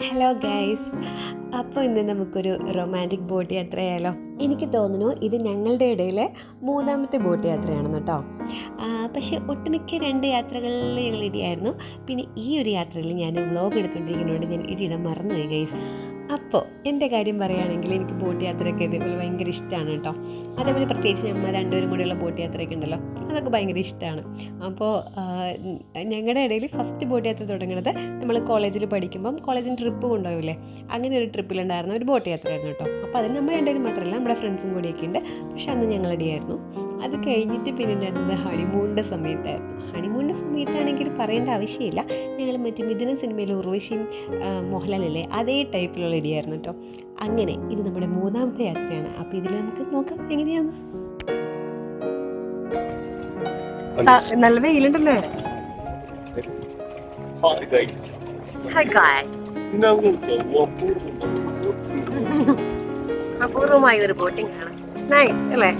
Hello guys, അപ്പോൾ ഇന്ന് നമുക്കൊരു റൊമാൻറ്റിക് ബോട്ട് യാത്രയായാലോ? എനിക്ക് തോന്നുന്നു ഇത് ഞങ്ങളുടെ ഇടയിലെ മൂന്നാമത്തെ ബോട്ട് യാത്രയാണെന്ന് കേട്ടോ. പക്ഷേ ഒട്ടുമിക്ക 2 യാത്രകളിൽ ഞങ്ങൾ ഇടിയായിരുന്നു. പിന്നെ ഈ ഒരു യാത്രയിൽ ഞാൻ വ്ളോഗ് എടുത്തുകൊണ്ടിരിക്കുന്നതുകൊണ്ട് ഞാൻ ഇടിയിടാൻ മറന്നുപോയി ഗൈസ്. അപ്പോൾ എൻ്റെ കാര്യം പറയുകയാണെങ്കിൽ എനിക്ക് ബോട്ട് യാത്രയൊക്കെ ഇതേപോലെ ഭയങ്കര ഇഷ്ടമാണ് കേട്ടോ. അതേപോലെ പ്രത്യേകിച്ച് നമ്മൾ രണ്ടുപേരും കൂടെയുള്ള ബോട്ട് യാത്രയൊക്കെ ഉണ്ടല്ലോ, അതൊക്കെ ഭയങ്കര ഇഷ്ടമാണ്. അപ്പോൾ ഞങ്ങളുടെ ഇടയിൽ ഫസ്റ്റ് ബോട്ട് യാത്ര തുടങ്ങുന്നത് നമ്മൾ കോളേജിൽ പഠിക്കുമ്പം കോളേജിന് ട്രിപ്പ് കൊണ്ടുപോകില്ലേ, അങ്ങനെ ഒരു ട്രിപ്പിലുണ്ടായിരുന്ന ഒരു ബോട്ട് യാത്രയായിരുന്നു കേട്ടോ. അപ്പോൾ അതിന് നമ്മൾ രണ്ടുപേരും മാത്രമല്ല, നമ്മുടെ ഫ്രണ്ട്സും കൂടിയൊക്കെ ഉണ്ട്. പക്ഷെ അന്ന് ഞങ്ങളടിയായിരുന്നു. അത് കഴിഞ്ഞിട്ട് പിന്നെ ഉണ്ടായിരുന്നത് ഹണിമൂണിൻ്റെ സമയത്തായിരുന്നു. ഹണിമൂണിൻ്റെ സമയത്താണെങ്കിൽ പറയേണ്ട ആവശ്യമില്ല, ഞങ്ങൾ മറ്റു മിഥുന സിനിമയിൽ ഉർവശിയും മോഹൻലാലല്ലേ, അതേ ടൈപ്പിലുള്ള ഇടിയായിരുന്നു കേട്ടോ. അങ്ങനെ ഇത് നമ്മുടെ മൂന്നാമത്തെ യാത്രയാണ്. അപ്പോൾ ഇതിൽ നമുക്ക് നോക്കാം എങ്ങനെയാന്ന്. നല്ല വെയിലുണ്ടല്ലേ? അപൂർവമായ ഒരു ബോട്ടിംഗ് ആണ്. നൈസ് അല്ലേ?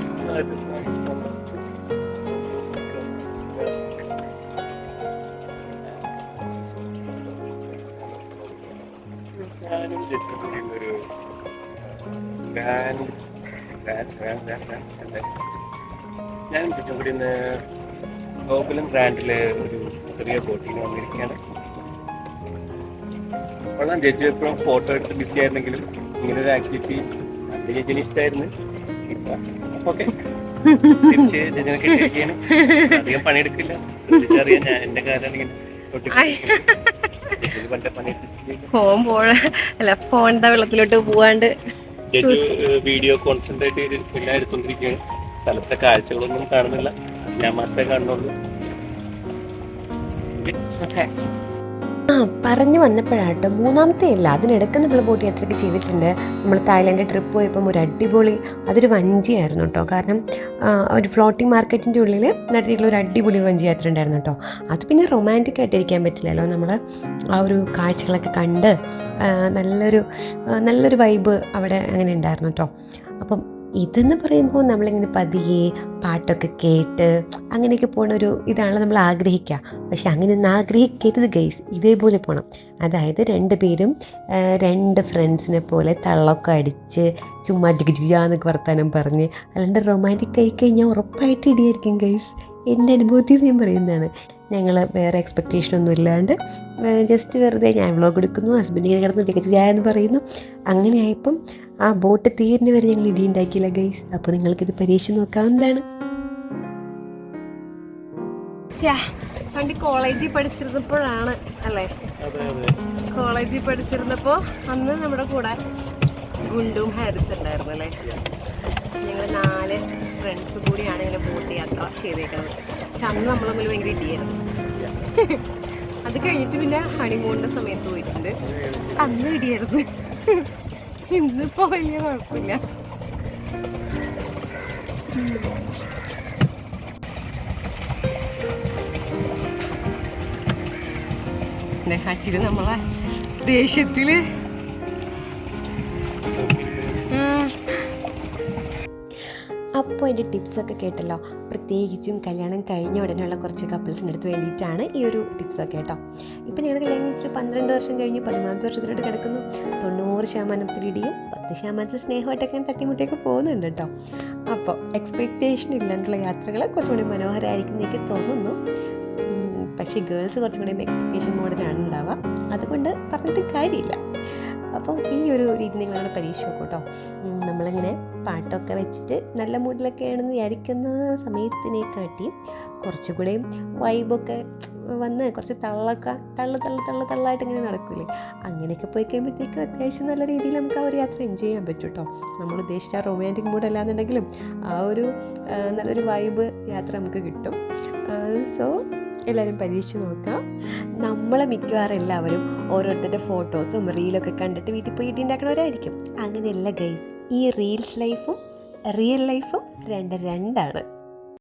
ഞാനും ചുറ്റുംകൂടി ഇന്ന് ഗോകുലം ബ്രാൻഡിലെ ഒരു ചെറിയ ബോട്ടിന് വന്നിരിക്കുകയാണ്. കൊള്ളാം. ജഡ്ജി എപ്പോഴും ഫോട്ടോ എടുത്ത് ബിസി ആയിരുന്നെങ്കിലും ഇങ്ങനെ ഒരു ആക്ടിവിറ്റി ജഡ്ജിന് ഇഷ്ടമായിരുന്നു. ഓക്കെ, തിരിച്ച് ജഡ്ജിനെ കിട്ടിയിരിക്കുകയാണ്. അധികം പണിയെടുക്കില്ല, ശ്രദ്ധിച്ചറിയാൻ ഞാൻ എൻ്റെ കാലാണെങ്കിൽ ഫോണിന്റെ വെള്ളത്തിലോട്ട് പോവാണ്ട് വീഡിയോ കോൺസെൻട്രേറ്റ് ചെയ്ത് എല്ലാം എടുത്തോണ്ടിരിക്കുകയാണ്. സ്ഥലത്തെ കാഴ്ചകളൊന്നും കാണുന്നില്ല, ഞാൻ മാത്രമേ കാണുന്നുള്ളൂ. പറഞ്ഞു വന്നപ്പോഴാട്ടോ മൂന്നാമത്തെ അല്ല, അതിനിടയ്ക്ക് നമ്മൾ ബോട്ട് യാത്രയൊക്കെ ചെയ്തിട്ടുണ്ട്. നമ്മൾ തായ്ലാൻഡ് ട്രിപ്പ് പോയപ്പം ഒരു അടിപൊളി, അതൊരു വഞ്ചിയായിരുന്നു കേട്ടോ. കാരണം ഒരു ഫ്ലോട്ടിംഗ് മാർക്കറ്റിൻ്റെ ഉള്ളിൽ നടത്തിയിട്ടുള്ള ഒരു അടിപൊളി വഞ്ചി യാത്ര ഉണ്ടായിരുന്നു കേട്ടോ. അത് പിന്നെ റൊമാൻറ്റിക് ആയിട്ടിരിക്കാൻ പറ്റില്ലല്ലോ, നമ്മൾ ആ ഒരു കാഴ്ചകളൊക്കെ കണ്ട് നല്ലൊരു വൈബ് അവിടെ അങ്ങനെ ഉണ്ടായിരുന്നു കേട്ടോ. അപ്പം ഇതെന്ന് പറയുമ്പോൾ നമ്മളിങ്ങനെ പതിയെ പാട്ടൊക്കെ കേട്ട് അങ്ങനെയൊക്കെ പോകണ ഒരു ഇതാണ് നമ്മൾ ആഗ്രഹിക്കുക. പക്ഷെ അങ്ങനെയൊന്നും ആഗ്രഹിക്കരുത് ഗൈസ്, ഇതേപോലെ പോകണം. അതായത് 2 പേരും 2 ഫ്രണ്ട്സിനെ പോലെ തള്ളൊക്കെ അടിച്ച് ചുമ്മാ ജിഗിജിയാന്നൊക്കെ വർത്താനം പറഞ്ഞ്, അല്ലാണ്ട് റൊമാൻറ്റിക് ആയി കഴിഞ്ഞാൽ ഉറപ്പായിട്ട് ഇടിയായിരിക്കും ഗൈസ്. എൻ്റെ അനുഭവത്തിൽ ഞാൻ പറയുന്നതാണ്. ഞങ്ങൾ വേറെ എക്സ്പെക്റ്റേഷനൊന്നും ഇല്ലാണ്ട് ജസ്റ്റ് വെറുതെ ഞാൻ വ്ളോഗ് എടുക്കുന്നു, ഹസ്ബൻഡിങ്ങനെ കിടന്ന് ജിഗജിയാന്ന് പറയുന്നു. അങ്ങനെ ആയപ്പം ആ ബോട്ട് തീരിന് വരെ ഞങ്ങൾ ഇടി ഉണ്ടാക്കിയില്ല ഗൈസ്. അപ്പോൾ നിങ്ങൾക്കിത് പരീക്ഷ നോക്കാവുന്നതാണ്. പണ്ട് കോളേജിൽ പഠിച്ചിരുന്നപ്പോഴാണ് അല്ലേ, കോളേജിൽ പഠിച്ചിരുന്നപ്പോൾ അന്ന് നമ്മുടെ കൂടെ ഗുണ്ടും ഹാരിസ് ഉണ്ടായിരുന്നു അല്ലേ. ഞങ്ങൾ 4 ഫ്രണ്ട്സ് കൂടിയാണ് ഇങ്ങനെ ബോട്ട് യാത്ര ചെയ്തേക്കുന്നത്. പക്ഷെ അന്ന് നമ്മൾ തമ്മിൽ ഭയങ്കര ഇടിയായിരുന്നു. അത് കഴിഞ്ഞിട്ട് പിന്നെ ഹണിമൂണിൻ്റെ സമയത്ത് പോയിട്ടുണ്ട്, അന്ന് ഇടിയായിരുന്നു. ഇന്നിപ്പോ വലിയ കുഴപ്പമില്ല. ആക്ച്വലി നമ്മളെ ദേഷ്യത്തില് അപ്പോൾ എൻ്റെ ടിപ്സൊക്കെ കേട്ടല്ലോ. പ്രത്യേകിച്ചും കല്യാണം കഴിഞ്ഞ ഉടനെയുള്ള കുറച്ച് കപ്പിൾസിൻ്റെ അടുത്ത് വേണ്ടിയിട്ടാണ് ഈ ഒരു ടിപ്സൊക്കെ കേട്ടോ. ഇപ്പോൾ ഞങ്ങളുടെ കല്യാണം കഴിഞ്ഞിട്ട് 12 വർഷം കഴിഞ്ഞ് 13ാമത്തെ വർഷത്തിലോട്ട് കിടക്കുന്നു. 90% ഇടിയും 10% സ്നേഹമായിട്ടൊക്കെ തട്ടിമുട്ടിയൊക്കെ പോകുന്നുണ്ട് കേട്ടോ. അപ്പോൾ എക്സ്പെക്റ്റേഷൻ ഇല്ലാണ്ടുള്ള യാത്രകൾ കുറച്ചും കൂടി മനോഹരമായിരിക്കും എനിക്ക് തോന്നുന്നു. പക്ഷേ ഗേൾസ് കുറച്ചും കൂടി എക്സ്പെക്റ്റേഷൻ മോഡലാണ് ഉണ്ടാവുക, അതുകൊണ്ട് പറഞ്ഞിട്ട് കാര്യമില്ല. അപ്പം ഈ ഒരു രീതി നിങ്ങളോട് പരീക്ഷ നോക്കും കേട്ടോ. നമ്മളിങ്ങനെ പാട്ടൊക്കെ വെച്ചിട്ട് നല്ല മൂഡിലൊക്കെ ആണെന്ന് വിചാരിക്കുന്ന സമയത്തിനെക്കാട്ടി കുറച്ചുകൂടെ വൈബൊക്കെ വന്ന് കുറച്ച് തള്ളായിട്ട് ഇങ്ങനെ നടക്കില്ലേ, അങ്ങനെയൊക്കെ പോയി കഴിയുമ്പോഴത്തേക്കും അത്യാവശ്യം നല്ല രീതിയിൽ നമുക്ക് ആ ഒരു യാത്ര എൻജോയ് ചെയ്യാൻ പറ്റും കേട്ടോ. നമ്മൾ ഉദ്ദേശിച്ച റൊമാൻറ്റിക് മൂഡ് അല്ലാന്നുണ്ടെങ്കിലും ആ ഒരു നല്ലൊരു വൈബ് യാത്ര നമുക്ക് കിട്ടും. സോ എല്ലാവരും പരീക്ഷിച്ച് നോക്കാം. നമ്മളെ മിക്കവാറും എല്ലാവരും ഓരോരുത്തരുടെ ഫോട്ടോസും റീലൊക്കെ കണ്ടിട്ട് വീട്ടിൽ പോയി ഇടി ഉണ്ടാക്കണവരായിരിക്കും. അങ്ങനെയല്ല ഗൈസ്, ഈ റീൽസ് ലൈഫും റിയൽ ലൈഫും രണ്ടാണ്.